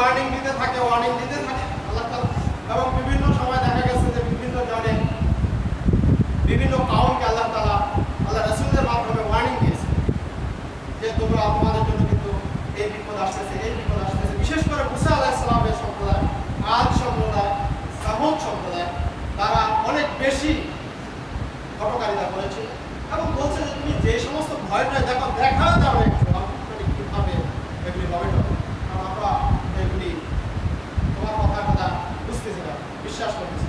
Warning দিতে থাকে আল্লাহ তাআলা। এবং বিভিন্ন সময় দেখা গেছে যে বিভিন্ন জনে বিভিন্ন কাউমকে আল্লাহ তাআলা আল্লাহ রাসূলের মাধ্যমে ওয়ার্নিং দিয়েছে যে তোমরা তোমাদের জন্য কিন্তু এই বিপদ আসতেছে। বিশেষ করে মুসা আলাইহিস সালামের সম্প্রদায়, আদ সম্প্রদায়, সামুদ সম্প্রদায়, তারা অনেক বেশি হটকারিতা করেছে এবং বলছে যে তুমি যে সমস্ত ভয়টা দেখা যাবে কিভাবে এগুলি হবে, কারণ আমরা এগুলি তোমার কথা বুঝতেছি না, বিশ্বাস করতেছি।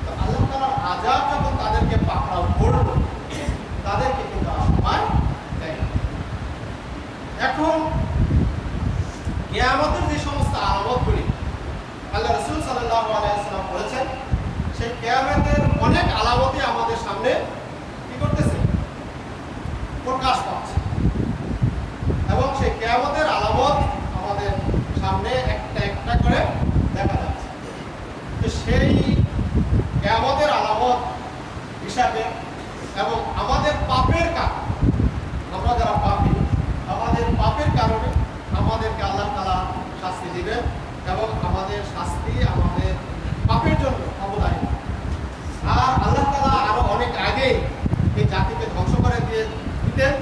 তো আল্লাহ তাআলার আযাব যখন তাদেরকে পাকড়াও করলো, তাদেরকে কিন্তু আসময় দেয়। এখন কিয়ামতের যে সমস্ত আলামতগুলি আল্লাহ রাসূল সাল্লাল্লাহু আলাইহি ওয়াসাল্লাম বলেছেন, সেই কিয়ামতের অনেক আলামতই আমাদের সামনে কি করতেছে, প্রকাশ পাচ্ছে। এবং সেই কিয়ামতের আলামত আমাদের সামনে একটা একটা করে দেখা যাচ্ছে। তো সেই কিয়ামতের আলামত হিসাবে এবং আমাদের পাপের কারণে, আমরা যারা পাপী, আমাদের পাপের কারণে আমাদেরকে আল্লাহ তাআলা শাস্তি দিবেন এবং আমাদের শাস্তি আমাদের পাপের জন্য অবদায়ী। আর আল্লাহ তাআলা আরো অনেক আগে এই জাতিকে ধ্বংস করে দিতেন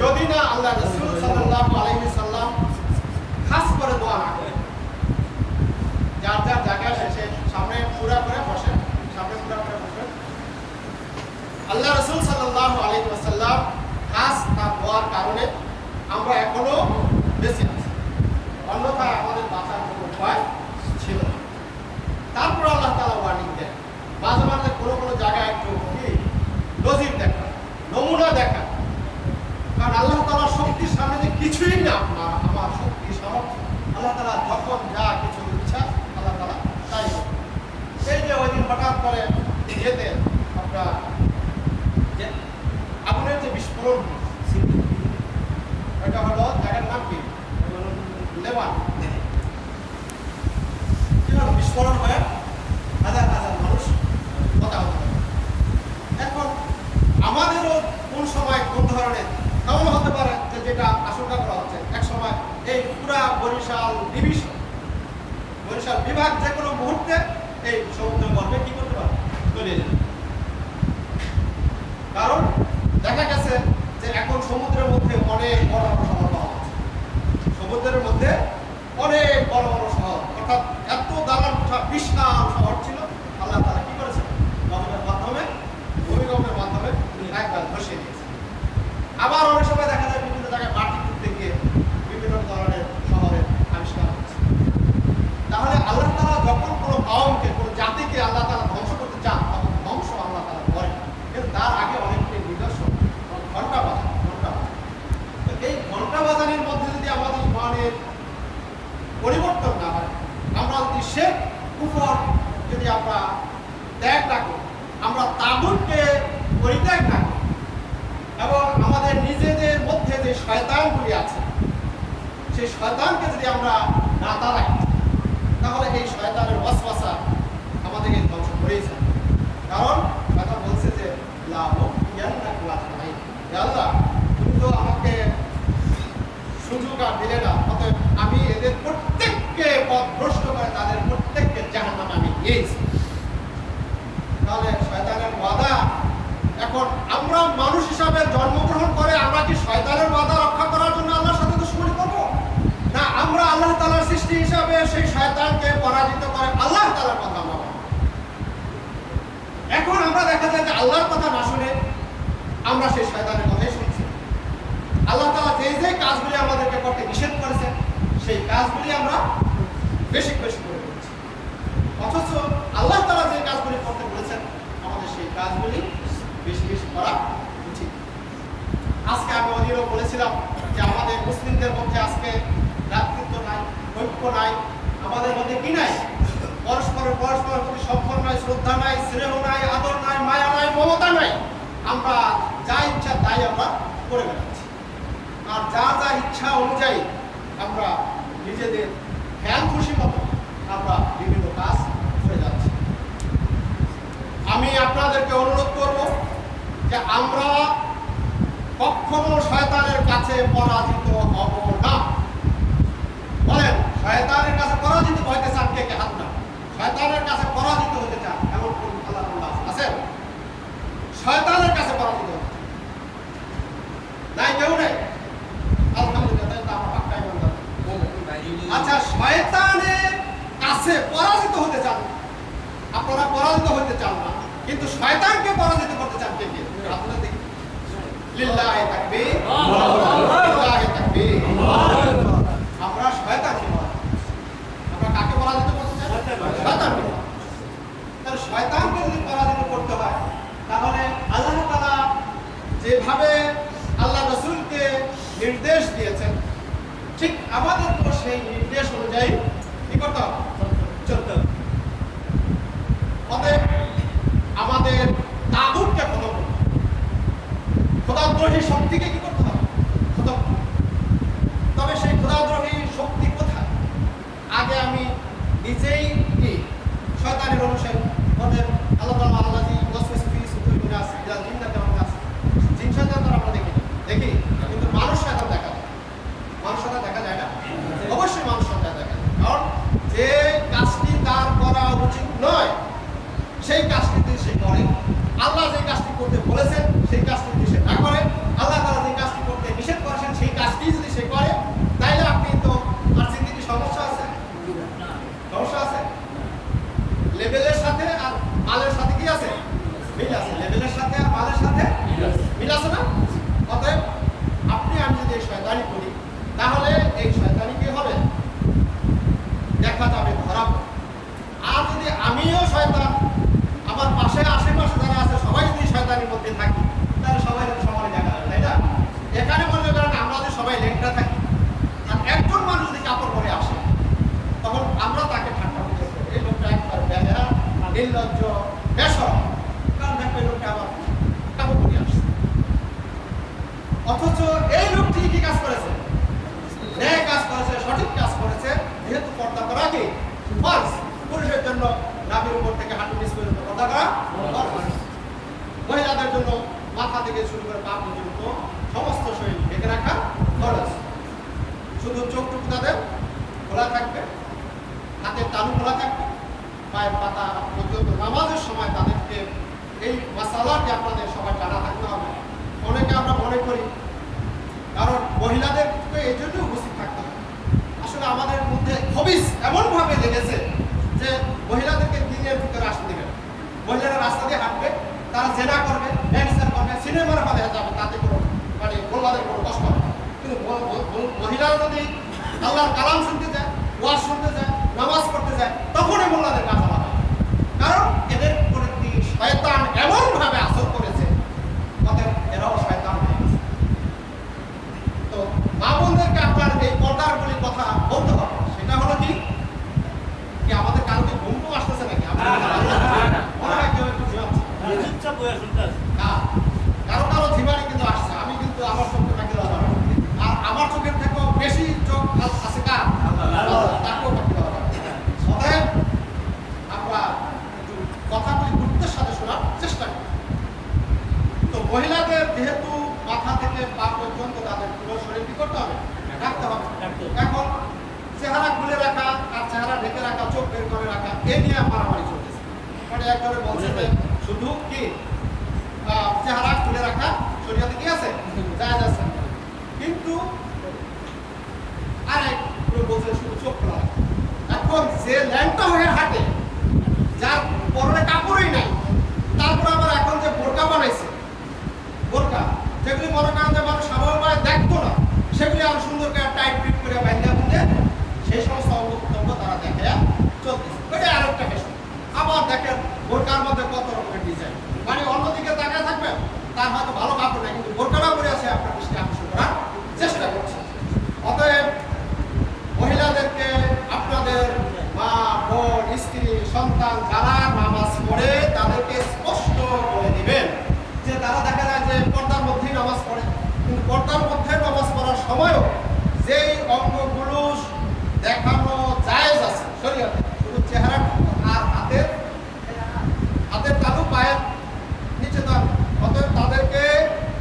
যদি না আল্লাহ রাসূল সাল্লাল্লাহু আলাইহি সাল্লাম খাস করে দোয়া না করেন। যার যার জায়গা শেষে সামনে পুরা করে বসেন। আল্লাহ রাসূল সাল্লাল্লাহু আলাইহি ওয়াসাল্লাম খাস তার দোয়ার কারণে আমরা এখনো বেঁচে আছি, অন্যথায় আমাদের বাঁচার কোনো উপায় ছিল না। তারপর আল্লাহ তাআলা ওয়ার্নিং দেন, মাঝে মাঝে কোনো জায়গায় একটু নজির দেখা, নমুনা দেখা। কারণ আল্লাহ তাআলার শক্তির সামনে যে কিছুই না, আমার শক্তি সামর্থ্য, আল্লাহ তাআলা যখন যা কিছু ইচ্ছা আল্লাহ তাআলা তাই করে। এই যে ওই দিন হঠাৎ করে যেতে আমরা আগুনের যে বিস্ফোরণ, ওইটা হলো জায়গার নাম কি, লেবান। কি হলো, বিস্ফোরণ হয়ে হাজার হাজার মানুষ হতাহত হয়। এখন আমাদেরও কোন সময় কোন ধরনের এমন হতে পারে যে যেটা আশঙ্কা করা হচ্ছে, এক সময় এই পুরা বরিশাল বিভাগ যে কোনো মুহূর্তে এই সমুদ্র গর্ভে কি করতে পারে, তলিয়ে যাবে। কারণ দেখা গেছে যে এখন সমুদ্রের মধ্যে অনেক বড় বড় শহর পাওয়া যাচ্ছে, সমুদ্রের মধ্যে অনেক বড় বড় শহর, অর্থাৎ এত দালান কোঠা বিশাল শহর ছিল, আল্লাহ তাআলা কি করেছে, ভূমিকম্পের মাধ্যমে একবার ধসিয়ে দিয়েছে। আবার অনেক সময় দেখা যায় বিভিন্ন জায়গায় মাটি খুঁড়তে গিয়ে বিভিন্ন ধরনের শহরের আবিষ্কার হচ্ছে। তাহলে আল্লাহ তাআলা যখন কোনো কওমকে, কোনো জাতিকে আল্লাহ তাআলা ধ্বংস করতে চান, তখন ধ্বংস আল্লাহ তাআলা করেন। কিন্তু তার আগে অনেকগুলি নিদর্শন, ঘন্টা বাজান। তো এই ঘন্টা বাজানের মধ্যে যদি আমাদের ইমানের পরিবর্তন না হয়, আমরা যদি শিরক কুফর যদি আমরা ত্যাগ না করি, আমরা তাগুতকে পরিত্যাগ না করি এবং আমাদের নিজেদের মধ্যে যে শয়তানগুলি আছে, সেই শয়তানকে যদি আমরা না তাড়াই, তাহলে এই শয়তানের ওয়াসওয়াসা আমাদেরকে ধ্বংস করেই যায়। কারণ কথা বলছে যে আল্লাহ তুমি তো আমাকে সুযোগ আর দিলে না, অতএব আমি এদের প্রত্যেককে পথভ্রষ্ট করে তাদের প্রত্যেককে জাহান্নামে আমি দিয়েছি। তাহলে শয়তানের ওয়াদা, এখন আমরা মানুষ হিসাবে জন্মগ্রহণ করে আমরা কি শয়তানের ওয়াদা রক্ষা করার জন্য আল্লাহর সাথে দুশমনি করব? না, আমরা আল্লাহ তাআলার সৃষ্টি হিসাবে সেই শয়তানকে পরাজিত করে আল্লাহ তাআলার কথা আমরা মানব। এখন আমরা দেখা যায় যে আল্লাহর কথা না শুনে আমরা সেই শয়তানের কথাই শুনছি। আল্লাহ তাআলা যে কাজগুলি আমাদেরকে করতে নিষেধ করেছেন, সেই কাজগুলি আমরা বেশি বেশি করে করছি, অথচ আল্লাহ তাআলা যে কাজগুলি করতে বলেছেন আমাদের সেই কাজগুলি বেশি বেশি করা উচিত। আজকে আমি ওদিনও বলেছিলাম যে আমাদের মুসলিমদের মধ্যে আজকে ভ্রাতৃত্ব নাই, ঐক্য নাই, আমাদের মধ্যে কি নাই, পরস্পরের প্রতি সম্মান নাই, শ্রদ্ধা নাই, স্নেহ নাই, আদর নাই, মায়া নাই, মমতা নাই। আমরা যা ইচ্ছা তাই আমরা করে বেড়াচ্ছি, আর যা যা ইচ্ছা অনুযায়ী আমরা নিজেদের ধ্যান খুশি মতো আমরা বিভিন্ন কাজ করে যাচ্ছি। আমি আপনাদেরকে অনুরোধ করব যে আমরা কখনো শয়তানের কাছে পরাজিত হব না। বলেন, শয়তানের কাছে কে কে হাত না শয়তানের কাছে পরাজিত হতে চান এমন কোন আল্লাহর বান্দা আছে? শয়তানের কাছে পরাজিত হতে নাই কেউ নেই। আলহামদুলিল্লাহ, তাই তো আমরা পাক্কাই বান্দা। আচ্ছা, শয়তানের কাছে পরাজিত হতে চান, আপনারা পরাজিত হতে চান না, কিন্তু শয়তানকে পরাজিত করতে চান কে কে? আপনারা দেখি লিল্লাহি তাকবীর, লিল্লাহি তাকবীর। আমরা শয়তানকে আমরা কাকে পরাজিত করতে চাই? শয়তানকে। তাহলে শয়তানকে যদি পরাজিত করতে হয় তাহলে আল্লাহ তাআলা যেভাবে আল্লাহ রাসূলকে নির্দেশ দিয়েছেন ঠিক আমাদেরকেও সেই নির্দেশ অনুযায়ী কি করতে হবে? চলতে হবে। অতএব আমাদের তাগুতকে খতম করতে হবে, খোদাদ্রোহী শক্তিকে কি করতে হবে? খতম। তবে সেই খোদাদ্রোহী শক্তি কোথায়? আগে আমি নিজেই কি শয়তানের অনুসারী। অতএব আল্লাহ তাআলা আল্লাযী ওয়াসওয়াসা ফি সুদুরিন নাস মিনাল জিন্নাতি ওয়ান নাস, জিন শয়তান তো আমরা দেখি কিন্তু মানুষ শয়তান দেখা যায়। মানুষ শয়তান দেখা যায় না? অবশ্যই মানুষ শয়তান দেখা যায়। কারণ যে কাজটি তার করা উচিত নয় সেই কাজটি যদি সে করে, আল্লাহ যে কাজটি করতে বলেছেন সেই কাজটি যদি সে না করে, আল্লাহ তাআলা যে কাজটি করতে নিষেধ করেছেন সেই কাজটি যদি সে করে, তাইলে আপনি তো আর জিন্দেগির সমস্যা আছে? সমস্যা আছে। লেভেলের সাথে আর মালের সাথে কি আছে? মিল আছে। লেভেলের সাথে আর মালের সাথে মিল আছে না? অতএব আপনি আমি যদি এই শয়তানি করি তাহলে এই শয়তানি কি হবে? দেখা যাবে, ধরা পড়বে। আর যদি আমিও শয়তান, আমার পাশে আশেপাশে যারা আছে সবাই যদি শয়তানির মধ্যে থাকি তাহলে সবাই সমানে দেখা যাবে, তাই না? এখানে মনে করেন আমরা যদি সবাই লেংটা থাকি আর একজন মানুষ যদি কাপড় পরে আসে তখন আমরা তাকে ঠাট্টা করতে করি, এই লোকটা একবার বেহায়া, নির্লজ্জ, বেশরম, কারণ দেখো এই লোকটা আবার কাপড় পরে আসছে। অথচ এই লোকটি কি কাজ করেছে? ন্যায় কাজ করেছে, সঠিক কাজ করেছে। যেহেতু পর্দা করা কি ফরজ, পুরুষের জন্য নাভির উপর থেকে হাঁটু নিচ পর্যন্ত পর্দা করা ফরজ, মহিলাদের জন্য মাথা থেকে শুরু করে পা পর্যন্ত সমস্ত শরীর ঢেকে রাখা ফরজ। শুধু চোখটুকু তাদের খোলা থাকবে, হাতের তালু খোলা থাকবে, পায়ের পাতা পর্যন্ত। নামাজের সময় তাদেরকে এই মাসালাটি আপনাদের সবাই জানা থাকতে হবে। অনেকে আমরা মনে করি কারণ মহিলাদেরকে এই জন্য উপস্থিত থাকতে হবে। আসলে আমাদের মধ্যে হবিস এমনভাবে লেগেছে যে মহিলাদেরকে দিনের ভিতরে আসতে দেবে। মহিলারা রাস্তা দিয়ে হাঁটবে, তারা জেনা করবে, ব্যভিচার করবে, সিনেমার হলে যাবে, তাতে কোনো মানে মোল্লাদের কোনো কষ্ট হবে। কিন্তু মহিলারা যদি আল্লাহর কালাম শুনতে যায়, ওয়াজ শুনতে যায়, নামাজ পড়তে যায়, তখনই মোল্লাদের কাজ আলাদা হয়। কারণ এদের প্রতি শয়তান এমনভাবে আসর করেছে, অতএব এরাও শয়তান হয়ে গেছে। তো মা বোনদেরকে আপনার এই পর্দারগুলি কথা বলতে হবে। সেটা হলো কি আমাদের কারো কি ঘুম তো আসতেছে নাকি? মনে হয় কেউ একটু কারো কারো ঝিমানি কিন্তু আসছে। আমি কিন্তু আমার চোখে থাকি আর আমার চোখের থেকেও বেশি চোখ আছে কার? তাকেও থাকতে হবে। অতএব আমরা একটু কথাগুলি গুরুত্বের সাথে শোনার চেষ্টা করি। তো মহিলাদের যেহেতু মাথা থেকে পা পর্যন্ত তাদের পুরো শরীর কি করতে হবে? রাখতে হবে। এখন চেহারা খুলে রাখা আর চেহারা ঢেকে রাখা, চোখ বের করে রাখা, এ নিয়ে মারামারি চলতেছে। মানে একজনে বলছে যে শুধু কি চেহারা খুলে রাখা শরীয়তে কি আছে? জায়েজ আছে। কিন্তু আরেক বলছে শুধু চোখ খোলা রাখা। এখন যে ল্যাংটা হয়ে হাঁটে, যার পরনে কাপড়ই নাই, তারপর আবার এখন যে বোরকা বানাইছে, বোরকা যেগুলি মনে করেন যে মানুষ সাধারণভাবে দেখতো না, সেগুলি আরো সুন্দর করে টাইট ফিট করে বাঁধা বুঝে সেই সমস্ত অঙ্গ তারা দেখে চলতেছে। ওইটা আরেকটা ফ্যাশন। আবার দেখেন বোরকার মধ্যে কত রকমের ডিজাইন, মানে অন্যদিকে তাকায় থাকবে, তার হয়তো ভালো কাপড় নাই কিন্তু বোরকাটা পরে আছে, আপনার দৃষ্টি আকর্ষণ করার চেষ্টা করছে। অতএব মহিলাদেরকে আপনাদের মা, বোন, স্ত্রী, সন্তান যারা নামাজ পড়ে তাদেরকে স্পষ্ট করে দিবেন যে তারা দেখা যায় যে পর্দার মধ্যেই নামাজ পড়ে, কিন্তু পর্দার মধ্যে নামাজ পড়ার সময়ও যেই অঙ্গগুলো দেখানো জায়েজ আছে শরীয়তে, শুধু চেহারা আর হাতের তালু পায়ের নিচে তার। অতএব তাদেরকে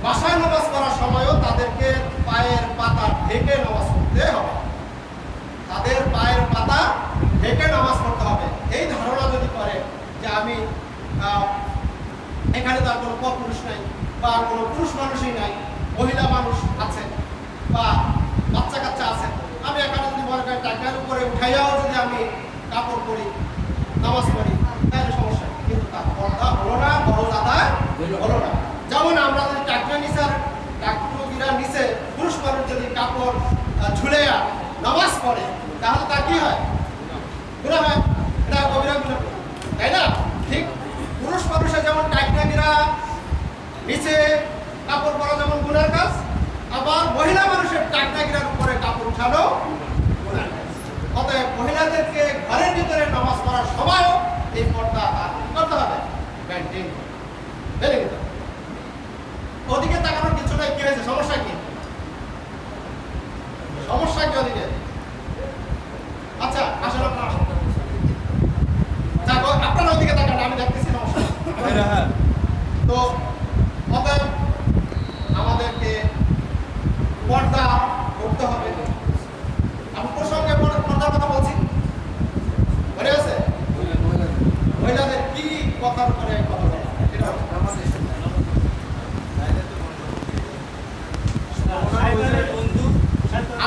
বাসায় নামাজ পড়ার সময়ও তাদেরকে পায়ের পাতা ঢেকে নামাজ পড়তে হবে। তাদের পায়ের পাতা রেখে নামাজ পড়তে হবে, এই ধারণা যদি করে যে আমি এখানে তার কোনো পুরুষ নাই বা কোনো পুরুষ মানুষই নাই, মহিলা মানুষ আছে বা বাচ্চা কাচ্চা আছে, আমি এখানে যদি মনে করি টাকার উপরে উঠাইয়াও যদি আমি কাপড় পরি, নামাজ পড়ি, তাহলে সমস্যা নেই। কিন্তু তার পর্দা হলো না, বড় আদায় হলো না। যেমন আমরা যদি টাকনুগিরার নিচে পুরুষ মানুষ যদি কাপড় ঝুলেয়া নামাজ পড়ে, তাহলে তার কি হয়? গুনাহ হয়, এটা কবিরা গুনাহ, তাই না? ঠিক পুরুষ মানুষের যেমন টাকনুগিরা নিচে কাপড় পরা যেমন গুনার কাজ, আবার মহিলা মানুষের টাকনুগিরার উপরে কাপড় উঠানো গুনার কাজ। অতএব মহিলাদেরকে ঘরের ভিতরে নামাজ পড়ার সময়ও এই পর্দা করতে হবে, মেনটেন করতে হবে। ওদিকে তাকানোর কিছু নাই, কি হয়েছে? সমস্যা কি? সমস্যা কি ওদিকে? আচ্ছা আসলে আপনারা ওদিকে তাকান, আমি দেখতেছি সমস্যা। তো অতএব আমাদেরকে পর্দা করতে হবে। আমি প্রসঙ্গে পর্দার কথা বলছি, মনে আছে? মহিলাদের কি কথার উপরে কথা বলা, এটা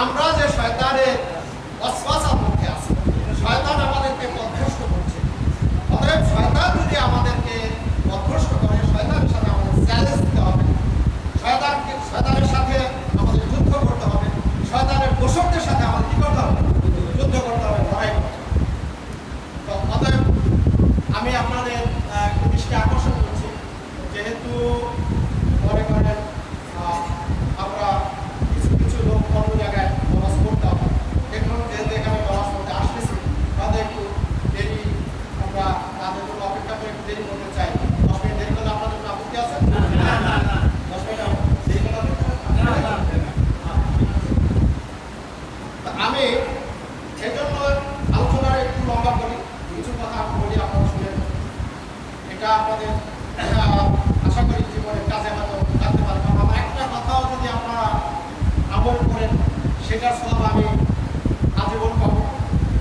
আমরা যে শয়তানের ওয়াসওয়াসার মধ্যে আছি, শয়তান আমাদেরকে পথভ্রষ্ট করছে। অতএব শয়তান যদি আমাদেরকে পথভ্রষ্ট করে, শয়তানের সাথে আমাদের চ্যালেঞ্জ দিতে হবে, শয়তানের সাথে আমাদের যুদ্ধ করতে হবে, শয়তানের দোষকদের সাথে আমাদের কি করতে হবে? যুদ্ধ করতে হবে, লড়াই করতে হবে। তো অতএব আমি আপনাদের দৃষ্টি আকর্ষণ করছি, যেহেতু মনে করেন আমরা কিছু লোক অন্য জায়গায় নামাজ পড়তে হবে, দেখুন যেহেতু এখানে নামাজ পড়তে আসতেছি, তাদের একটু দেরি, আমরা তাদের জন্য অপেক্ষা করে একটু দেরি করতে চাই। 10 মিনিট দেরি করলে আপনাদের কোনো আপত্তি আছে? 10 মিনিট দেরি করলে আমি এই জন্য আলোচনার একটু লম্বা করি, কিছু কথা বলি, আপনারা শুনেন। এটা আপনাদের আশা করি জীবনের কাজে হয়তো লাগতে পারে। কারণ আমার একটা কথাও যদি আপনারা আমল করেন, সেটার সব আমি আজীবন পাবো।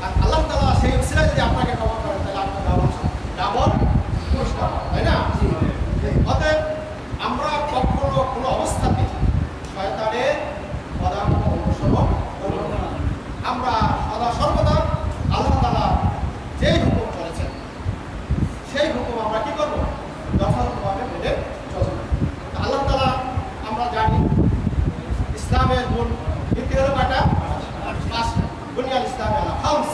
আর আল্লাহ তাআলা সেই উসিলায় যদি আপনাকে ক্ষমা করেন, তাহলে আপনার ডাবল পুরস্কার, তাই না? অতএব আমরা কখনো কোনো অবস্থাতে শয়তানের পদার্থ অনুসরণ করব না। আমরা সদা সর্বদা আল্লাহ তাআলা যেই হুকুম করেছেন, সেই হুকুম আমরা কি করবো? যথাযথভাবে মেনে চলব। আল্লাহ তাআলা আমরা জানি ইসলামের মূল নীতি হলো কয়টা? 5টা। বুনিয়াল ইসলাম আলা খামস,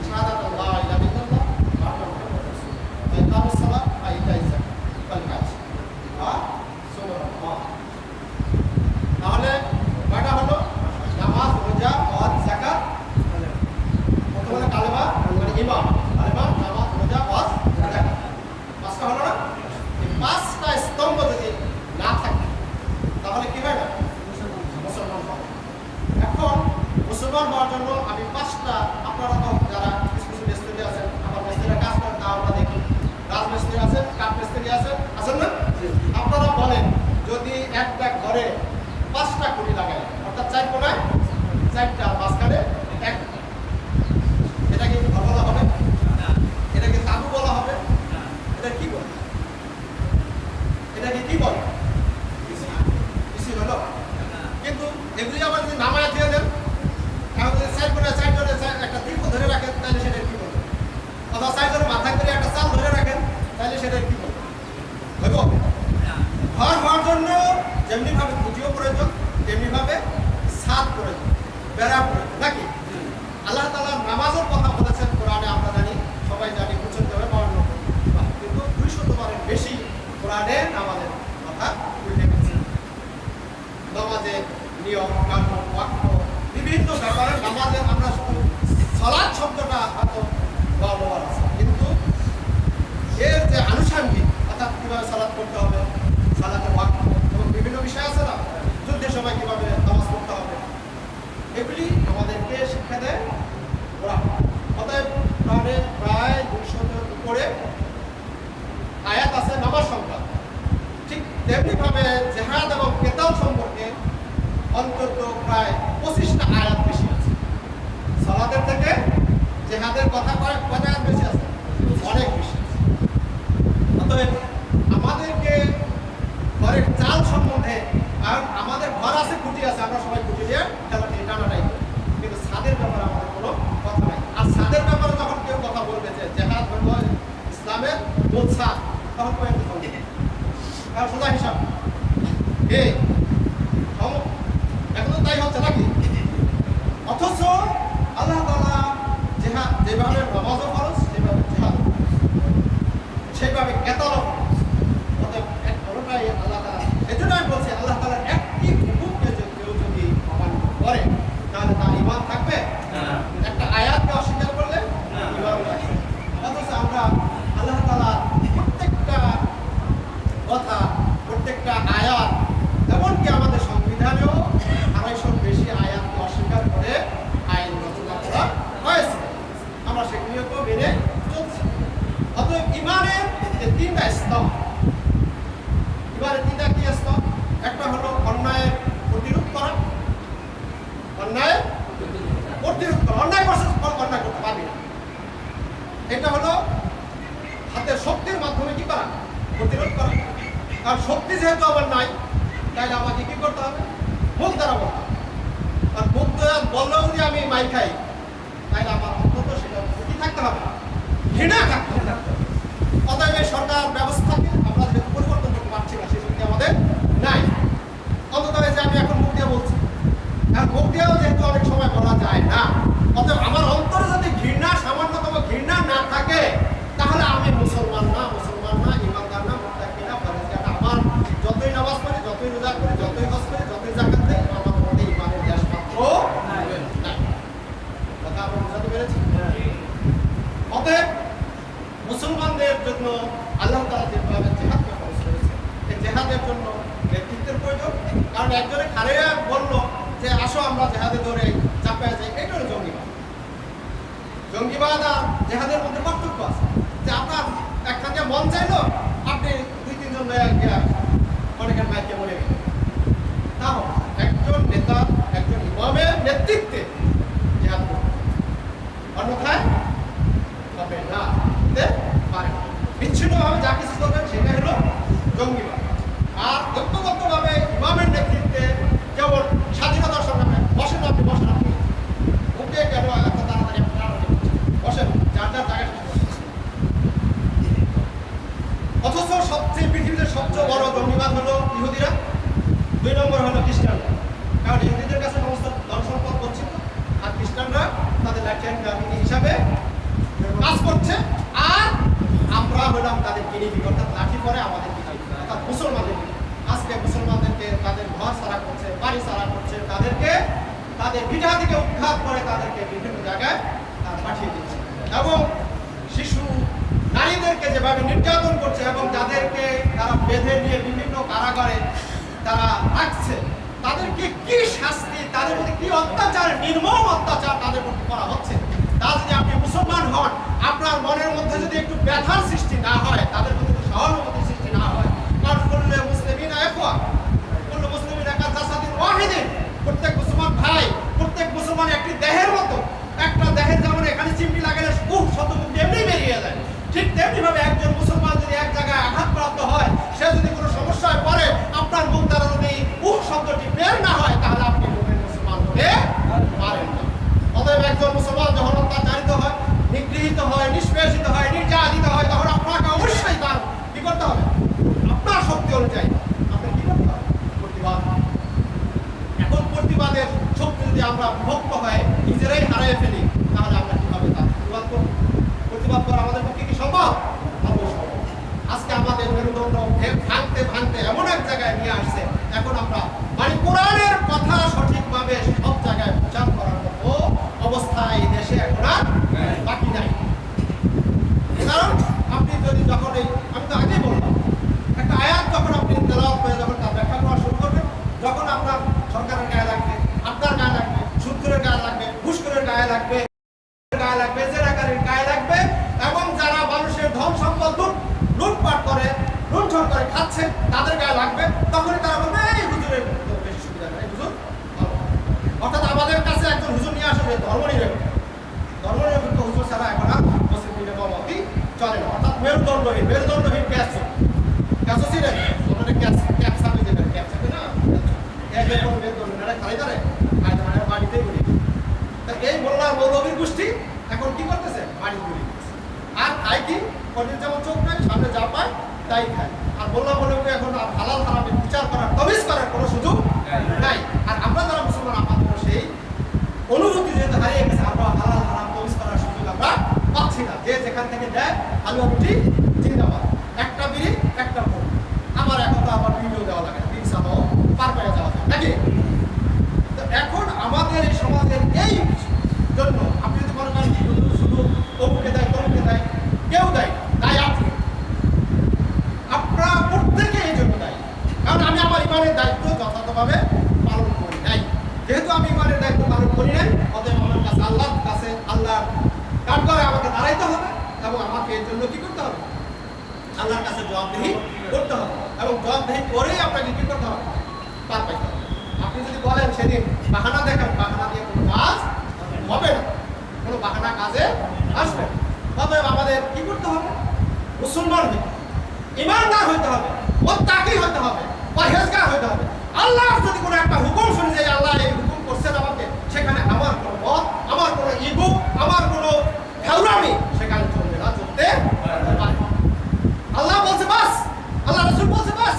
শাহাদাতু লা ইলাহা ইল্লাল্লাহ ওয়া আন্না মুহাম্মাদুর রাসূলুল্লাহ, ইকামুস সালাত ওয়া ইতাইজ যাকাত ওয়াল হাজ ওয়া সুবহানাল্লাহ। তাহলে কয়টা হলো? নামাজ, রোজা, হজ, যাকাত, প্রথমে কালেমা মানে ঈমান, কালেমা, নামাজ, রোজা, হজ, যাকাত, 5টা হলো না? এই 5টা স্তম্ভ যদি না থাকে, তাহলে কি হয় না? মুসলমান হয়। এখন মুসলমান হওয়ার জন্য আমি 5টা, আপনারা তো যারা কিছু মিস্ত্রি আছেন, আমার মিস্ত্রিরা কাজ করেন, তা আমরা দেখি, রাজমিস্ত্রি আছেন, কাঠ মিস্ত্রি আছেন না? আপনারা বলেন, যদি একটা ঘরে 5টা খুঁটি লাগায়, অর্থাৎ 4 কোণায় 4টা, মাঝখানে 1, এটা কি ঘর বলা হবে? এটা কি তাবু বলা হবে? এটা কি বলে? এটাকে কি বলে? পিসি হলো। কিন্তু এগুলি আবার যদি নামায় দিয়ে দেন, তাহলে যদি 4 কোণায় 4 জনে একটা দীর্ঘ ধরে রাখেন, তাহলে সেটা কি বলবে? অথবা 4 জনের মাথা করে একটা চাল ধরে রাখেন, তাহলে সেটা কি বলবে? হইব? ঘর হওয়ার জন্য যেমনিভাবে খুঁটিও প্রয়োজন, তেমনিভাবে ছাদ প্রয়োজন, বেড়া প্রয়োজন, নাকি? আল্লাহ তাআলা নামাজের কথা বলেছেন কোরআনে, আমরা জানি, সবাই জানি, 95 কিন্তু 200 বারের বেশি কোরআনে নামাজের কথা উল্লেখ করেছে। নামাজের নিয়ম কানুন, ওয়াক্ত, বিভিন্ন ব্যাপারে নামাজের আমরা শুধু সালাত শব্দটা হয়তো ব্যবহার আছে, কিন্তু এর যে আনুষঙ্গিক, অর্থাৎ কীভাবে সালাত করতে হবে, সালাতের ওয়াক্ত এবং বিভিন্ন বিষয় আছে না, যুদ্ধের সময় কীভাবে নামাজ পড়তে হবে, এগুলি আমাদেরকে শিক্ষা দেয় ওরা। অতএব কোরআনে প্রায় 200-এর উপরে আয়াত আছে নামাজ সংক্রান্ত। ঠিক তেমনিভাবে জিহাদ এবং কেতাল সম্পর্কে অন্তত প্রায় 25টা আয়াত বেশি আছে। সালাতের থেকে জেহাদের কথা কয় জায়গায় বেশি আছে? অনেক বেশি। অতএব আমাদেরকে ঘরের চাল সম্বন্ধে, আর আমাদের ঘর আছে, খুঁটি আছে, আমরা সবাই খুঁটি দিয়ে টানাটাই করি, কিন্তু ছাদের ব্যাপারে আমাদের কোনো কথা নাই। আর ছাদের ব্যাপারে যখন কেউ কথা বলবে যে জেহাদ হল ইসলামের মূল ছাদ, তখন কয়েকটা বলবে সোজা হিসাব এখন তো তাই হচ্ছে নাকি? অথচ আল্লাহ তাআলা যেভাবে নামাজও খরচ, সেভাবে জেহাদ সেইভাবে কেতালও খরচ। অতএব কোনোটাই আল্লাহ তাআলা, এই জন্য আমি বলছি আল্লাহ তাআলার একটি হুকুমকে কেউ যদি অমান্য করে তাহলে তার ঈমান থাকবে? একটা আয়াতকে অস্বীকার করলে ঈমান থাকবে। অথচ আমরা আল্লাহ তাআলার প্রত্যেকটা কথা, প্রত্যেকটা আয়াত, এমনকি আমাদের সংবিধানেও 250 বেশি আয়াতকে অস্বীকার করে আইন রচনা করা হয়েছে, আমরা সেগুলিকেও মেনে চলছি। অতএব ঈমানের যে 3টা স্তম্ভ, ঈমানের 3টা কি স্তম্ভ? একটা হলো অন্যায় প্রতিরোধ করা, অন্যায় প্রতিরোধ করা, অন্যায় অন্যায় করতে পারবি না, এটা হলো হাতের শক্তির মাধ্যমে কি করা? প্রতিরোধ করা। আর শক্তি যেহেতু আমার নাই, তাহলে আমাকে কি করতে হবে? মুখ দ্বারা বলতে হবে। আর মুখ দ্বারা বললেও যদি আমি মাই খাই, তাহলে আমার অন্তত সেটা কি থাকতে হবে? ঘৃণা থাকতে হবে। অতএব এই সরকার ব্যবস্থাকে আমরা যেহেতু পরিবর্তন করতে পারছি না, সেই শক্তি আমাদের নাই। অন্তত যে আমি এখন মুখ দিয়ে বলছি, আর মুখ দিয়েও যেহেতু অনেক সময় বলা যায় না, অতএব আমার অন্তরে যদি ঘৃণা, সামান্যতম ঘৃণা না থাকে, তাহলে আমি মুসলমান না, ইমানদার না, মুত্তাকি না, পরহেজগার না। আমার যতই নামাজ পড়ি, যতই রোজা করি, যতই হজ করি, যতই যাকাত দেই, আমার মধ্যে ইমানের লেশমাত্র নাই। কথা আমরা বুঝাতে পেরেছি? অতএব মুসলমানদের জন্য আল্লাহ তাআলা যেভাবে জিহাদকে ফরজ করেছে, এই জিহাদের জন্য নেতৃত্বের প্রয়োজন। কারণ একজনে খাড়িয়ে বলল যে আসো আমরা জিহাদে ধরে চাপায় যাই, এটা হলো জঙ্গিবাদ। জঙ্গিবাদ আর জিহাদের মধ্যে পার্থক্য আছে। যে আপনার একখানে মন চাইলো, আপনি 2-3 জন অনেকের মাইকে বলে গেলেন, তাও একজন নেতা, একজন ইমামের নেতৃত্বে জিহাদ করবে, অন্যথায় হবে না, পারে না। বিচ্ছিন্নভাবে যা কিছু করবেন সেটা হলো জঙ্গিবাদ। আর ঐক্যবদ্ধভাবে ইমামের নেতৃত্বে, যেমন স্বাধীনতার সংগ্রামে বসেন আপনি ওকে কেন এত তাড়াতাড়ি বসেন, যার যার জায়গায়। অথচ সবচেয়ে পৃথিবীতে সবচেয়ে বড় জঙ্গিবাদ হলো ইহুদিরা, 2 নম্বর হলো খ্রিস্টানরা। কারণ ইহুদিদের কাছে সমস্ত ধন সম্পদ করছিল, আর খ্রিস্টানরা তাদের ল্যাটিন গ্রাভিটি হিসাবে কাজ করছে। আর আমরা হলাম তাদের কিনিবি, অর্থাৎ লাঠি পরে আমাদের অর্থাৎ মুসলমানদের। আজকে মুসলমানদেরকে তাদের ঘর ছাড়া করছে, বাড়ি ছাড়া করছে, তাদেরকে তাদের ভিটা থেকে উৎখাত করে তাদেরকে বিভিন্ন জায়গায় পাঠিয়ে দিচ্ছে, এবং শিশু নারীদেরকে যেভাবে নির্যাতন করছে, এবং যাদেরকে তারা বেঁধে নিয়ে বিভিন্ন কারাগারে তারা রাখছে, তাদেরকে কি শাস্তি, তাদের প্রতি কি অত্যাচার, নির্মম অত্যাচার তাদের প্রতি করা হচ্ছে, তা যদি আপনি মুসলমান হন, আপনার মনের মধ্যে যদি একটু ব্যথার সৃষ্টি না হয়, তাদের প্রতি সহানুভূতির সৃষ্টি না হয়, কারণ করলে মুসলিমিনা ইখওয়া, কুল্লু মুসলিমিন কাজাসাদিন ওয়াহিদিন, প্রত্যেক মুসলমান ভাই, প্রত্যেক মুসলমান একটি দেহের মতো। একটা দেহের যেমন এখানে চিমটি লাগালে শতমুখ এমনি বেরিয়ে যায়, ঠিক তেমনি ভাবে একজন মুসলমান যদি এক জায়গায় আঘাতপ্রাপ্ত হয়, সে যদি কোনো সমস্যায় পড়ে, আপনার মুখ দ্বারা যদি শব্দটি বের না হয়, তাহলে আপনি মুসলমান হতে পারেন না। অতএব একজন মুসলমান যখন অত্যাচারিত হয়, নিগৃহীত হয়, নিষ্পেষিত হয়, নির্যাতিত হয়, তখন আপনাকে অবশ্যই তার কি করতে হবে? আপনার শক্তি অনুযায়ী আপনার কি করতে হবে? প্রতিবাদ। এখন প্রতিবাদের শক্তি যদি আমরা বিভক্ত হয়ে নিজেরাই হারিয়ে ফেলি, তাহলে আমরা কিভাবে তার প্রতিবাদ করব? প্রতিবাদ করা আমাদের পক্ষে কি সম্ভব? অবশ্যই। আজকে আমাদের মেরুদণ্ড ভাঙতে এমন এক জায়গায় নিয়ে আসছে, এখন আমরা মানে কোরআনের কথা সঠিকভাবে সব জায়গায় প্রচার করার মতো অবস্থা এই দেশে এখন আর বাকি নাই। কারণ আপনি যদি যখন আমি তো আগেই বললাম, একটা আয়াত যখন আপনি তেলাওয়াত করে যখন তার ব্যাখ্যা করা শুরু করবেন, যখন আপনার সরকারের গায়ে লাগবে, আপনার গায়ে লাগবে, সুদখোরের গায়ে লাগবে, ঘুষখোরের গায়ে লাগবে, জেনাকারীর গায়ে লাগবে, এবং যারা মানুষের ধন সম্পদ লুটপাট করে, লুণ্ঠন করে খাচ্ছে, তাদের গায়ে লাগবে, তখনই তারা বলবে এই হুজুরের বেশি সুবিধা নেই, হুজুর ভালো। অর্থাৎ আমাদের কাছে একজন হুজুর নিয়ে আসবে ধর্মনিরপেক্ষ হুজুর গোষ্ঠী এখন কি করতেছে? বাড়ি তৈরি করতেছে। আর খায় কি? ওদের যেমন চোখ নাই, সামনে যা পায় তাই খায়। আর বললাম বলে এখন আর হালাল হারামের বিচার করার, তমিজ করার কোনো সুযোগ নাই। আর আমরা যারা মুসলমান, আমাদের সেই অনুভূতি যেহেতু হারিয়ে গেছে, আমরা হালাল হারাম তমিজ করার সুযোগ আমরা পাচ্ছি না। যে যেখান থেকে দেয় হালুয়া রুটি জিন্দাবাদ, একটা বিড়ি একটা ভোট। আমার এখন তো আবার ভিডিও দেওয়া লাগে, বিড়ি চালাও পার পেয়ে যাওয়া যায় নাকি? তো এখন আমাদের এই সমাজের এই জন্য আপনি যদি মনে করেন শুধু অমুকে দেয় তমুকে দেয়, কেউ দেয় তাই আপনি আপনারা প্রত্যেকে এই জন্য দায়ী। কারণ আমি আমার ইমানের দায়িত্ব যথাযথভাবে পালন করি নাই। যেহেতু আমি ইমানের দায়িত্ব পালন করি নাই, অতএব আমার কাছে আল্লাহর কাছে আল্লাহর কাঠগড়ায় আমাকে দাঁড়াইতে হবে এবং আমাকে এর জন্য কি করতে হবে? আল্লাহর কাছে জবাবদিহি করতে হবে এবং জবাবদিহি করেই আপনাকে কি করতে হবে? পার পাইতে হবে। আপনি যদি বলেন সেদিন বাহানা দেখেন, বাহানা দিয়ে কোনো কাজ হবে না, কোনো বাহানা কাজে আসবে না। অতএব আমাদের কি করতে হবে? মুসলমান হইতে, ইমানদার হইতে হবে, মুত্তাকি হইতে হবে, পরহেজগার হইতে হবে। আল্লাহর যদি কোনো একটা হুকুম শুনে যে আল্লাহ এই হুকুম করছেন আমাকে, সেখানে আমার কোনো মত, আমার কোনো ইগো, আমার কোনো খেউরামি সেখানে চলবে না, চলতে পারে। আল্লাহ বলছে বাস, আল্লাহ রাসূল বলছে বাস।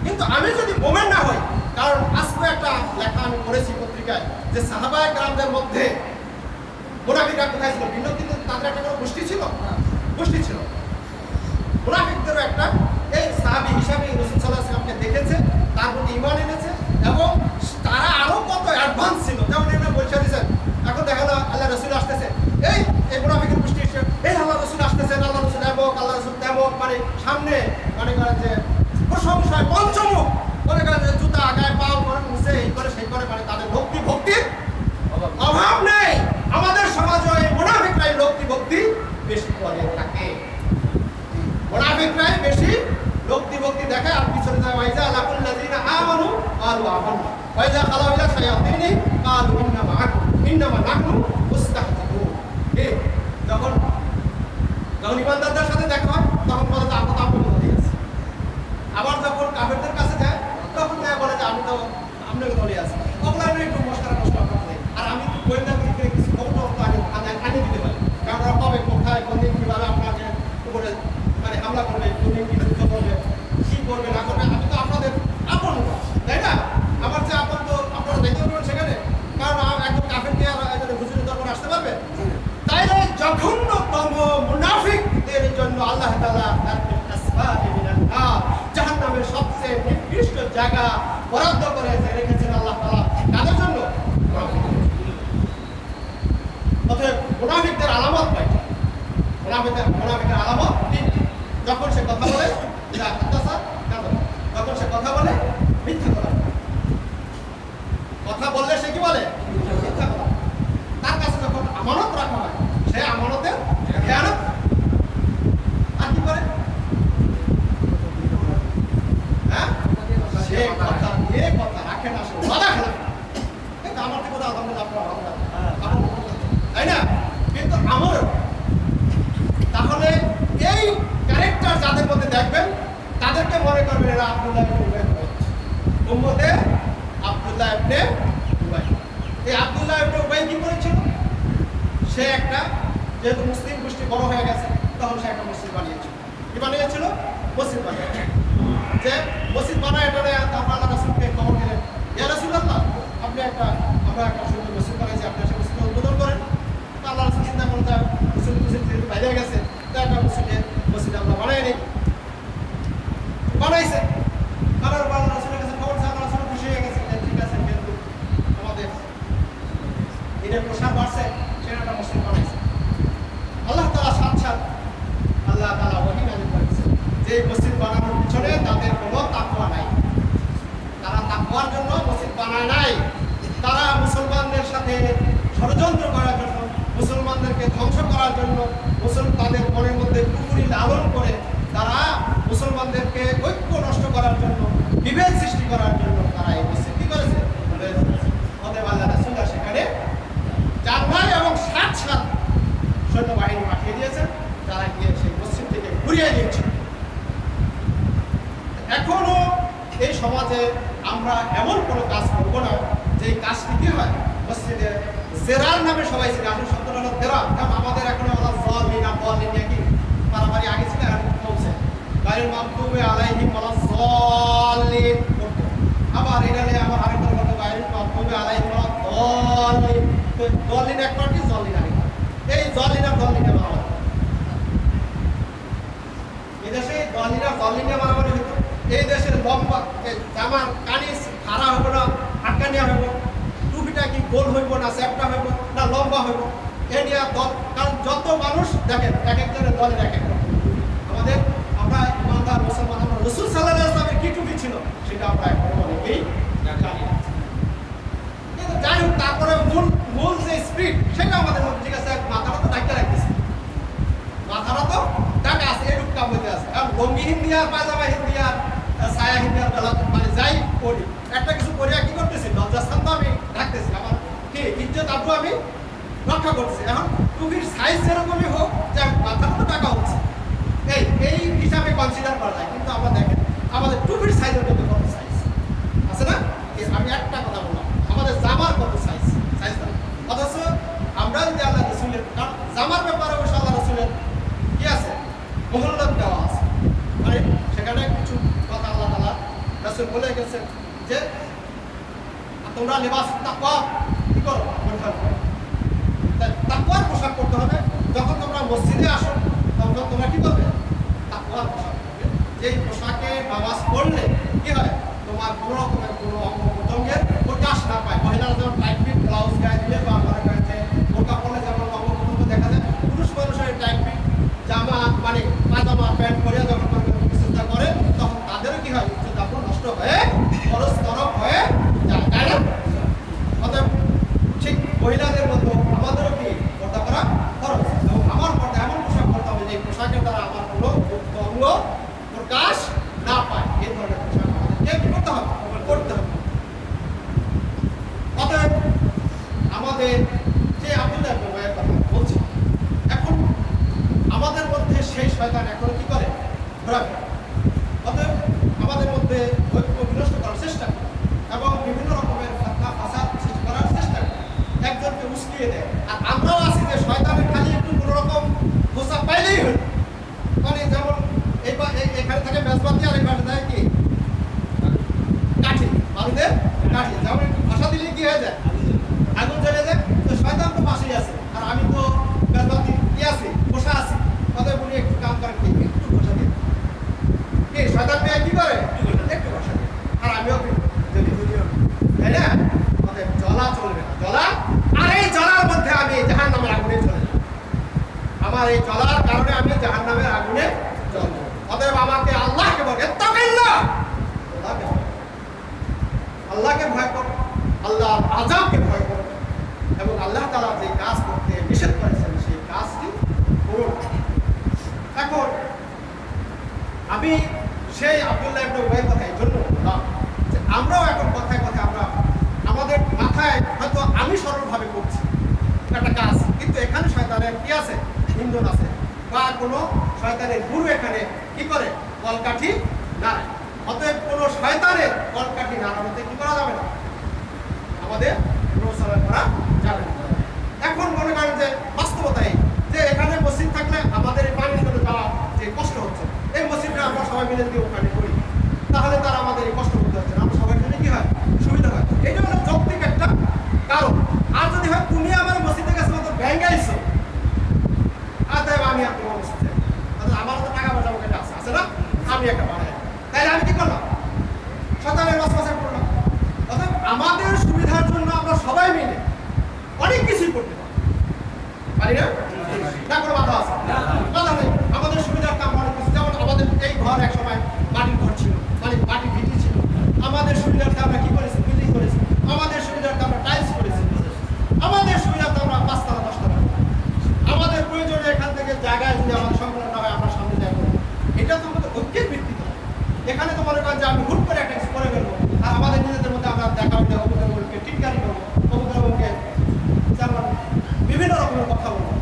কিন্তু আমি যদি মোমেন না হই, কারণ আজকে একটা লেখা আমি পড়েছি পত্রিকায় যে সাহাবায়ে কেরামদের মধ্যে মুনাফিকরা কোথায় ছিল? ভিন্ন, কিন্তু তাদের একটা কোনো গোষ্ঠী ছিল, গোষ্ঠী ছিল। মুনাফিকদেরও একটা এই সাহাবী হিসাবে রাসূল সাল্লাল্লাহু আলাইহি ওয়াসাল্লামকে দেখেছে, তার প্রতি ঈমান এনেছে এবং তারা আরো কত অ্যাডভান্স ছিল। যেমন এরা বলছে দিয়েছেন, এখন দেখা গেল আল্লাহ রাসূল আসতেছে, এই মুনাফিকের গোষ্ঠী এসে এই আল্লাহ রাসূল আসতেছেন, আল্লাহ রাসূল এমক, আল্লাহ রাসূল তেমক, মানে সামনে মনে করেন যে প্রশংসায় পঞ্চমুখ, মনে করেন যে জুতা গায়ে পাও করে মুছে এই করে সেই করে, মানে তাদের ভক্তির অভাব নেই। আমাদের সমাজে এই মুনাফিকরাই ভক্তি বেশি করে থাকে, মুনাফিকরাই বেশি ভক্তি দেখায় আর পিছনে যায়। ওয়াইজা লাকুল্লাযিনা আমানু ক্বালু আমান্না ওয়াইজা খালাউ ইলা শায়াতিনি ক্বালু ইন্নামা নাহনু মুস্তাহজিউন। যখন ইমানদারদের সাথে দেখা হয় তখন বলে যে আমরা তো আপনার দলে আছি। আবার যখন কাফেরদের কাছে যায় তখন বলে যে আমি তো আপনার দলে আছি। ওগুলো আমি একটু মশকরা করতে, আর আমি একটু গোয়েন্দা করে কিছু খবর আনি দিতে পারি, কারণ ওরা পাবে কোথায় কোন দিন কীভাবে আপনাকে উপরে মানে হামলা করবে, কোন দিন কী যুদ্ধ করবে, কী করবে না করবে। আমি তো আপনাদের আপন, তাই না? আমার যে আপন তো আপনারা দেখতে পারবেন সেখানে, কারণ একজন কাফেরকে হুজুরের দরবারে আসতে পারবে। তাই জঘন্যতম মুনাফিকদের জন্য আল্লাহ তাআলা জাহান্নামের সবচেয়ে নিকৃষ্ট জায়গা বরাদ্দ করে রেখেছেন আল্লাহ তাআলা কাদের জন্য? অতএব মুনাফিকদের আলামত পাই, মুনাফিকের আলামত তিনটি। যখন সে কথা বলে যখন সে কথা বলে মিথ্যা কথা বললে সে কি বলে? মিথ্যা কথা। তার কাছে যখন আমানত রাখা হয় সে আমানতের খেয়ানত। আর কি করে? হ্যাঁ, সে কথা দিয়ে কথা রাখে না, সে ওয়াদা খেলা। আমার থেকে তো আলহামদুলিল্লাহ আপনার ভালো লাগে, তাই না? কিন্তু আমার তাহলে এই ক্যারেক্টার যাদের মধ্যে দেখবেন তাদেরকে মনে করবেন এরা আব্দুল্লাহ ইবনে উবাই, উম্মতে আব্দুল্লাহ ইবনে উবাই। এই আব্দুল্লাহ ইবনে উবাই কি করেছিল? সে একটা, যেহেতু মুসলিম গোষ্ঠী বড় হয়ে গেছে তখন সে একটা মসজিদ বানিয়েছিল। কি বানিয়েছিল? মসজিদ বানিয়েছিল। যে মসজিদ বানায় এটা তারপর আল্লাহ রাসূলকে খবর দিলেন, ইয়া রাসূলুল্লাহ আমরা একটা সুন্দর মসজিদ বানাইছি, আপনি একটা মসজিদ উদ্বোধন করেন। তো আল্লাহ রাসূল চিন্তা করতে মুসলিম যেহেতু বাইরে গেছে, তো একটা মসজিদ আমরা বানাইছে। আল্লাহ রাসূলের কাছে খবর আছে, আল্লাহ রাসূল খুশি হয়ে গেছে, ঠিক আছে, কিন্তু আমাদের দিনের প্রসার বাড়ছে, সেটা একটা মসজিদ বানাইছে। আল্লাহ তাআলা সাক্ষাৎ আল্লাহ তাআলা ওহী নাযিল করেছেন যে মসজিদ বানানোর পিছনে তাদের কোনো তাকওয়া নাই। তারা তাকওয়ার জন্য মসজিদ বানায় নাই, তারা মুসলমানদের সাথে ষড়যন্ত্র করার জন্য, মুসলমানদেরকে ধ্বংস করার জন্য, তাদের মনের মধ্যে কুফরি লালন করে তারা মুসলমানদেরকে ঐক্য নষ্ট করার জন্য, বিভেদ সৃষ্টি করার জন্য তারা এই মসজিদ কি করেছে? অতএব আল্লাহ রাসূল সেখানে জান্নাত এবং ৭ সৈন্যবাহিনী পাঠিয়ে দিয়েছেন, তারা গিয়ে সেই মসজিদ থেকে ঘুরিয়ে দিয়েছে। এখনো এই সমাজে আমরা এমন কোনো কাজ করবো না যে কাজটি কি হয়? মসজিদে জেরার নামে সবাই ছিল, আসলে শব্দটা হলো জেরা। কারণ আমাদের এখন জলিন আর বলিন কি পারাপারি আগে ছিল, এখন কমছে। গায়রুল মাগদুবি আলাইহিম ওয়ালাজ জালিন করতো। আবার এখানে আমার আরেকটা কথা, গায়রুল মাগদুবি আলাইহিম ওয়ালাজ জালিন, তো জালিন এক পার্টি, জালিন আরেক পার্টি। এই জালিন আর জালিনে মারামারি, এই দেশে জালিন আর জালিনে মারামারি হতো। এই দেশের লম্বা জামার কানিস খাড়া হইব না আটকানিয়া হইব, টুপিটা কি গোল হইব না চ্যাপটা হইব না লম্বা হইব, এ নিয়ে দল। কারণ যত মানুষ দেখেন এক একজনের দলের এক এক রকম। আমাদের আমরা ইমানদার মুসলমান, আমরা রাসূল সাল্লাল্লাহু আলাইহি ওয়াসাল্লামের কি টুপি ছিল সেটা আমরা এখনো অনেকেই জানি না। কিন্তু যাই হোক, তারপরে মূল যে স্পিরিট সেটা আমাদের মধ্যে ঠিক আছে। মাথাটা তো ঢাকা রাখতেছে, মাথাটা তো ঢাকা আছে, এই রূপটা মধ্যে আছে। কারণ লঙ্গি হিন্দি আর পায়জামা হিন্দি আর ছায়া হিন্দি আর বেলা মানে যাই করি, একটা কিছু করিয়া কি করতেছি, লজ্জাস্থান তো আমি ঢাকতেছি, আমার কি ইজ্জত আব্রু আমি রক্ষা করতেছি। এখন টুপির সাইজ যেরকমই হোক, যে মাথাটা তো টাকা হচ্ছে, এই হিসাবে কনসিডার করা যায়। কিন্তু আমরা দেখেন আমাদের টুপির সাইজের মধ্যে কত সাইজ আছে না? আমি একটা কথা বললাম, আমাদের জামার কত সাইজ না, অথচ আমরা যদি আল্লাহ রাসূলের, কারণ জামার ব্যাপারে অবশ্য আল্লাহ রাসূলের কি আছে, মহল্লত দেওয়া আছে, মানে সেখানে কিছু কথা আল্লাহ তাআলা রাসূল বলে গেছেন যে তোমরা লিবাস তাকওয়া কি করো, তাকওয়ার পোশাক করতে হবে। যখন তোমরা মসজিদে আসো তখন তোমরা কি করবে, তাকওয়ার পোশাক করবে। যেই পোশাকে নামাজ পড়লে কি হয়, তোমার কোনো রকমের কোনো অঙ্গ প্রত্যঙ্গের প্রকাশ না পায়। মহিলারা যেমন টাইট ফিট ব্লাউজ গায়ে দিলে বা আমার কাছে বোরকা পরলে যেমন অঙ্গ প্রত্যঙ্গ দেখা যায়, পুরুষ মানুষের টাইট ফিট জামা মানে পাজামা প্যান্ট পরে যখন চিন্তা করে তখন তাদেরও কি হয়, চিন্তা নষ্ট হয়ে খরচ তরফ হয়ে যায়, তাই না? অতএব ঠিক মহিলাদের মতো আমাদেরও কি পর্দা করা খরচ, এবং আমার পর্দা এমন পোশাক করতে হবে যে পোশাকের দ্বারা আমার কোনো অঙ্গ প্রকাশ না পায়। এই ধরনের পোশাক আমাদেরকে করতে হবে। অতএব আমাদের যে আব্দুল্লাহ ইবনে উবাইয়ের কথা বলছি, এখন আমাদের মধ্যে সেই শয়তান এখন কি করে, ঘোরাফেরা। অতএব আমাদের মধ্যে ঐক্য বিনষ্ট করার চেষ্টা করে এবং বিভিন্ন রকমের ফতনা ফাসাদ সৃষ্টি করার চেষ্টা করে, একজনকে উস্কিয়ে দেয়। আর আমরাও আছি যে শয়তানের খালি একটু কোনো রকম খোঁচা পাইলেই হল, মানে যেমন এখানে থাকে মেজবাতি আর এই পাশে থাকে কি কাঠি, বারুদের কাঠি, যেমন একটু ভাষা দিলে কি হয়ে যায়, আগুন জ্বলে যায়। তো শয়তান তো পাশেই আছে আর আমি তো মেজবাতি কি আছি, বসা আছি। অতএব বলি একটু কাম করেন, একটু বসা দিন, কি শয়তান মেয়ে কি করে, একটু বসা দিন, আর আমিও তাই না? অতএব জ্বলা চলবে না, জ্বলা। আর এই জ্বলার মধ্যে আমি জাহান্নামের আগুনে চলে যাব, আমার এই জ্বলার কারণে আমি জাহান্নামের আগুনে জ্বলব। অতএব আমাকে আল্লাহকে বলে তাকাল্লাহ, আল্লাহকে ভয় করো, আল্লাহর আযাবকে ভয় করো, এবং আল্লাহ তাআলা যে কাজ করতে নিষেধ করেছেন সেই কাজটি করুন। এখন আমি সেই আব্দুল্লাহ ইবনে উবাইয়ের কথা এই জন্য বললাম যে আমরাও এখন কথায় কথায় আমরা আমাদের মাথায় হয়তো আমি সরলভাবে করছি একটা কাজ, কিন্তু এখানে শয়তানের কি আছে, ইন্ধন আছে, বা কোনো শয়তানের গুরু এখানে কি করে, কলকাঠি নাড়ায়। অতএব কোনো শয়তানের কলকাঠি নাড়ানোতে কি করা যাবে না, আমাদের প্রচার করা যাবে না। এখন মনে করেন যে বাস্তবতা এই যে এখানে মসজিদ থাকলে আমাদের এই পানির জন্য যাওয়া যে কষ্ট হচ্ছে, এই মসজিদটা আমরা সবাই মিলে দিয়ে ওখানে করি, তাহলে তারা আমাদের এই কষ্ট করতে হচ্ছে না, আমরা সবাই জন্য কি হয়, সুবিধা হয়। এটা হলো যৌক্তিক একটা কারণ। আর যদি হয় তুমি আমার মসজিদের কাছে মতো ব্যাঙ্গাইছো, আর তাই আমি আর তোমার মসজিদে, আমারও তো টাকা পয়সা ওখানে আছে না, আমি একটা বানাই, তাইলে আমি কি করলাম, শয়তানের ওয়াসওয়াসায় পড়লাম। অর্থাৎ আমাদের সুবিধার জন্য আমরা সবাই মিলে অনেক কিছুই করতে পারি না, না কোনো বাধা আছে, বাধা নেই। আমাদের সুবিধার কাম অনেক কিছু, যেমন আমাদের এই ঘর এক সময় মাটির ঘর ছিল, মানে মাটির ভিটি ছিল, আমাদের সুবিধার্থে আমরা কি করেছি, বিল্ডিং করেছি, আমাদের সুবিধার্থে আমরা টাইলস করেছি, আমাদের সুবিধার্থে আমরা 5 তলা 10 তলা, আমাদের প্রয়োজনে এখান থেকে জায়গায় যদি আমাদের সংকলন না হয় আমরা সামনে যাই করবো। এটা তো আমাদের ঐক্যের ভিত্তিতে। এখানে তো মনে করেন যে আমি হুট করে একটা কিছু করে ফেলবো, আর আমাদের নিজেদের মধ্যে আমরা দেখা হলে অবুকে টিটকারি করবো, অবুকে যেমন বিভিন্ন রকমের কথা বলবো,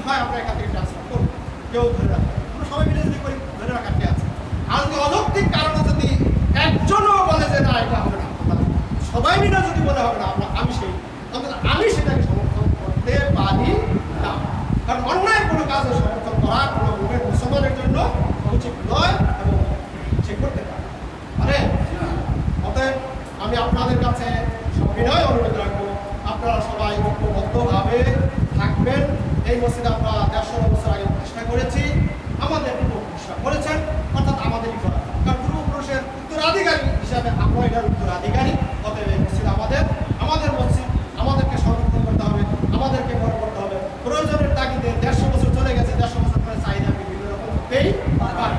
হয় আমরা এখান থেকে ট্রান্সফার করবো, কেউ ধরে রাখবো, আমরা সবাই মিলে যদি করি ধরে রাখার কে আছে। আর যদি অযৌক্তিক কারণে যদি একজনও বলে যে না এটা হবে না, সবাই মিলে যদি বলে হবে না, আমি সেটাকে সমর্থন করতে পারি না। কারণ অন্যায় কোনো কাজে সমর্থন করা কোনো মুসলমানের জন্য উচিত নয় এবং সে করতে পারে। অতএব আমি আপনাদের কাছে সবিনয় অনুরোধ রাখবো, আপনারা সবাই ঐক্যবদ্ধভাবে থাকবেন। এই মসজিদে আমরা 150 বছর আগে প্রতিষ্ঠা করেছি, আমাদের প্রতিষ্ঠা করেছেন, অর্থাৎ আমাদেরই করা, কারণ পূর্বপুরুষের উত্তরাধিকারী হিসাবে আমরা এটার উত্তরাধিকারী। অতএব এই মসজিদ আমাদের মসজিদ, আমাদেরকে সংরক্ষণ করতে হবে, আমাদেরকে বড় করতে হবে। প্রয়োজনের তাগিদে 150 বছর চলে গেছে, 150 বছর পরে চাহিদা বিভিন্ন রকম হতেই পারে।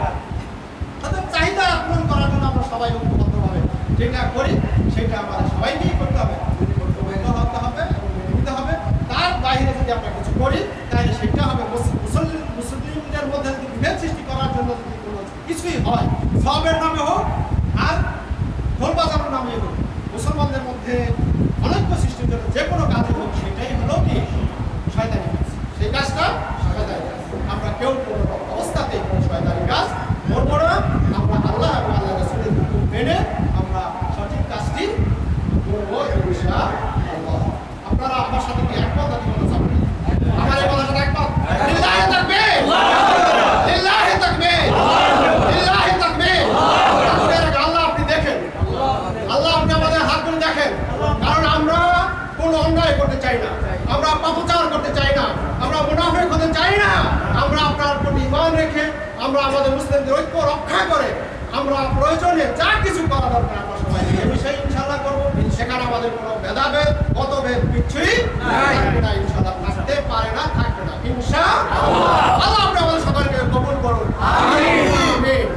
অর্থাৎ চাহিদা পূরণ করার জন্য আমরা সবাই ঐক্যবদ্ধভাবে যেটা করি সেটা আমাদের সবাইকেই করতে হবে, ঐক্যবদ্ধ হতে হবে এবং মেনে নিতে হবে। তার বাইরে যদি আমরা কিছু করি তাহলে সেটা হবে মুসলিমদের মধ্যে যদি বিভেদ সৃষ্টি করার জন্য যদি কোনো কিছুই হয়, সবের নামে হোক আর ঢোল বাজানোর নামে হোক, মুসলমানদের মধ্যে অনৈক্য সৃষ্টির জন্য যে কোনো কাজে হোক, সেটাই হলো কি শয়তানি কাজ। সেই কাজটা শয়তানি কাজ। আমরা কেউ কোনো অবস্থাতেই কোনো শয়তানি কাজ করবো না। আমরা আল্লাহ এবং আল্লাহ রাসূলের হুকুম মেনে আমরা সঠিক কাজটি করবো ইনশাআল্লাহ। আপনারা আমার সাথে কি একমত? আমার এই কথার সাথে একমত? লিল্লাহি তাকবীর, লিল্লাহি তাকবীর, লিল্লাহি তাকবীর। আল্লাহ আপনি দেখেন, আল্লাহ আপনি আমাদের হাতগুলো দেখেন, কারণ আমরা কোনো অন্যায় করতে চাই না, আমরা পাপাচার করতে চাই না, আমরা মুনাফিক হতে চাই না। আমরা আপনার প্রতি ঈমান রেখে আমরা আমাদের মুসলিমদের ঐক্য রক্ষা করে আমরা প্রয়োজনে যা কিছু করা দরকার আমরা সবাই এই বিষয়ে ইনশাআল্লাহ করবো। সেখানে আমাদের কোনো ভেদাভেদ মতভেদ কিছুই থাকবে না, ইনশাআল্লাহ থাকতে পারে না, থাকবে না ইনশাআল্লাহ। আল্লাহ আপনি আমাদের সকলকে কবুল করুন, আমিন।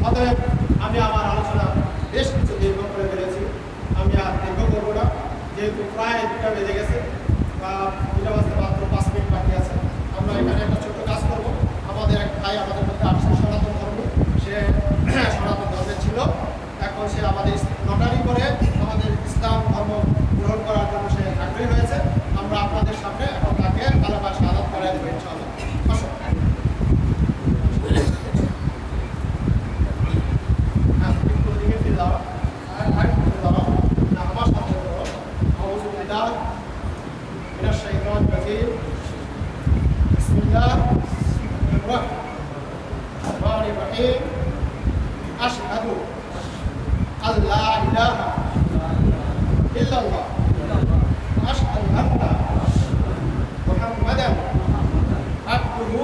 অতএব আমি আমার আলোচনা বেশ কিছু দীর্ঘ করে ফেলেছি, আমি আর দীর্ঘ করবো না, যেহেতু প্রায় 2টা বেজে গেছে বা 2টা বাজতে মাত্র 5 মিনিট বাকি আছে। আমরা এখানে একটা ছোট্ট কাজ করবো। আমাদের এক ভাই আমাদের মধ্যে আসছে সনাতন ধর্ম, সে সনাতন ধর্মের ছিল, এখন সে আমাদের নটারি করে আমাদের ইসলাম ধর্ম গ্রহণ করার জন্য সে আগ্রহী হয়েছে। আমরা আপনাদের সামনে এখন তাকে কালেমা শাহাদাত করাই দেবো ইনশাআল্লাহ। আশহাদু আল্লা ইলাহা ইল্লাল্লাহ ওয়া আশহাদু আন্না মুহাম্মাদান আবদুহু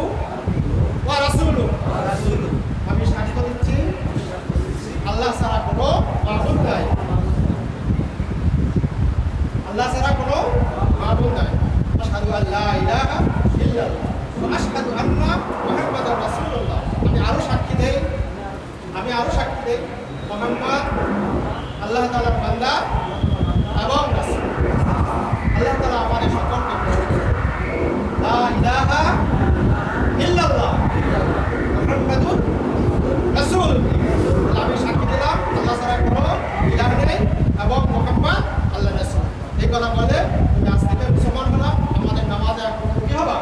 ওয়া রাসূলুহু। আমি সাক্ষ্য দিচ্ছি আল্লাহ ছাড়া কোনো মাবুদ নাই, আল্লাহ ছাড়া কোনো মাবুদ নাই। আশহাদু আল্লা ইলাহা ইল্লাল্লাহ ওয়া আশহাদু আন্না মুহাম্মাদান রাসূলুল্লাহ। আমি আরো সাক্ষী দেই মুহাম্মদ আল্লাহ তাআলার বান্দা এবং রাসূল। আল্লাহ তাআলা আমাদের সকলকে লা ইলাহা ইল্লাল্লাহ মুহাম্মাদুর রাসূল। আমি সাক্ষী দিলাম আল্লাহ ছাড়া কোনো ইলাহ নেই এবং মুহাম্মদ আল্লাহর রাসূল। এই কথা বলে তুমি আজ থেকে মুসলমান হলাম, আমাদের নামাজে এখন কি হবা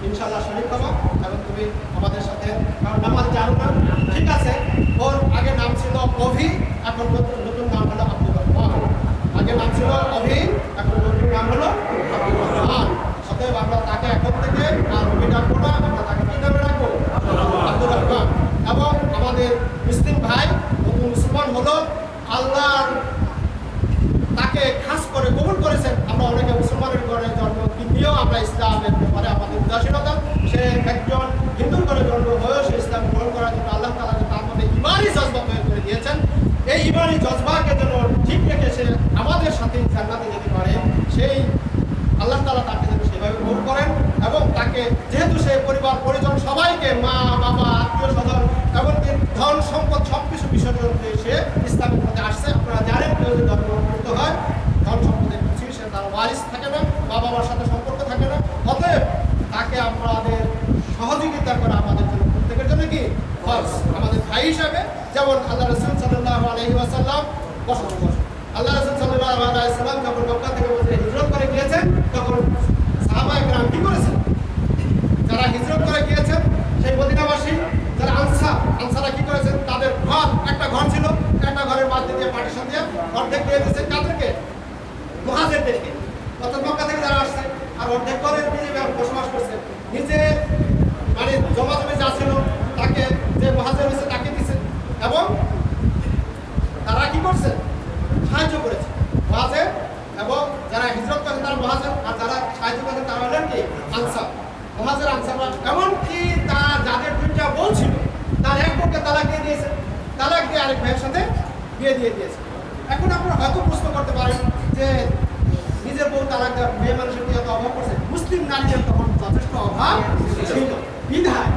ইনশাআল্লাহ শরীক হবা এবং তুমি আমাদের সাথে, কারণ নামাজ জানো না, ঠিক আছে। ওর আগে নাম ছিল অভি, এখন নতুন নাম হলো আব্দুর রহমান। আগে নাম ছিল অভি, এখন নতুন নাম হলো আব্দুর রহমান। অতএব আমরা তাকে এখন থেকে আর অভি ডাকবো না, আমরা তাকে কি নামে রাখবো? আব্দুর রহমান। এবং আমাদের মুসলিম ভাই নতুন মুসলমান হলো, আল্লাহ তাকে খাস করে কবুল করেছেন। আমরা অনেকে মুসলমানের ঘরে জন্ম দিয়েও আমরা ইসলামের ব্যাপারে আমাদের উদাসীনতা, সে একজন হিন্দুর ঘরে জন্ম হয়েও সে ইসলাম গ্রহণ করার জন্য আল্লাহ তাআলা তার মধ্যে ইমানি জজবা তৈরি করে দিয়েছেন। এই ইমানি জজবাকে যেন ঠিক রেখে সে আমাদের সাথে জান্নাতে যেতে পারে, সেই আল্লাহ তাআলা তাকে যেন সেভাবে কবুল করেন। এবং তাকে যেহেতু সে পরিবার পরিজন সবাইকে, মা বাবা আত্মীয় স্বজন এমনকি ধন সম্পদ সবকিছু বিসর্জন দিয়ে সে ইসলামের মধ্যে আসছে। আপনারা জানেন কেউ যদি জন্মগ্রহণ করতে হয় ধন সম্পদের কিছুই সে তার ওয়ারিস থাকে না, বাবা মার সাথে সম্পর্ক থাকে না। অতএব তাকে আমাদের সহযোগিতা করা আমাদের জন্য প্রত্যেকের জন্য কি ফরজ। আমাদের ভাই হিসাবে যেমন আল্লাহ রাসূল সাল্লাল্লাহু আলাইহি ওয়াসাল্লাম আল্লাহ রাসূল সাল্লাল্লাহু আলাইহি ওয়াসাল্লাম যখন মক্কা থেকে মদিনায় হিজরত করে গিয়েছেন, তখন সাহাবা একরাম একটা ঘরের মাঝে দিয়ে পার্টিশন দিয়ে অর্ধেক দিয়ে দিয়েছে কাদেরকে? মুহাজিরদেরকে, অর্থাৎ মক্কা থেকে যারা আসছে। আর অর্ধেক ঘরে নিজে বসবাস করছে, নিজে মানে জমা জমে যা ছিল তাকে, যে মুহাজির হয়েছে তাকে দিচ্ছে। এবং তারা কি করছে? সাহায্য করেছে মুহাজির, এবং যারা হিজরত করেন তারা মুহাজির, আর যারা সাহায্য করেন তারা হলেন কি? আনসার। মুহাজির আনসাররা, এমনকি তার যাদের দুইটা বউ ছিল তার এক বোনকে তালাক দিয়ে দিয়েছে, তালাক দিয়ে আরেক ভাইয়ের সাথে বিয়ে দিয়ে দিয়েছে। এখন আপনারা হয়তো প্রশ্ন করতে পারেন যে নিজের বউ তালাক দেওয়ার মেয়ে মানুষের কি এত অভাব করছে? মুসলিম নারীদের তখন যথেষ্ট অভাব ছিল, বিধায়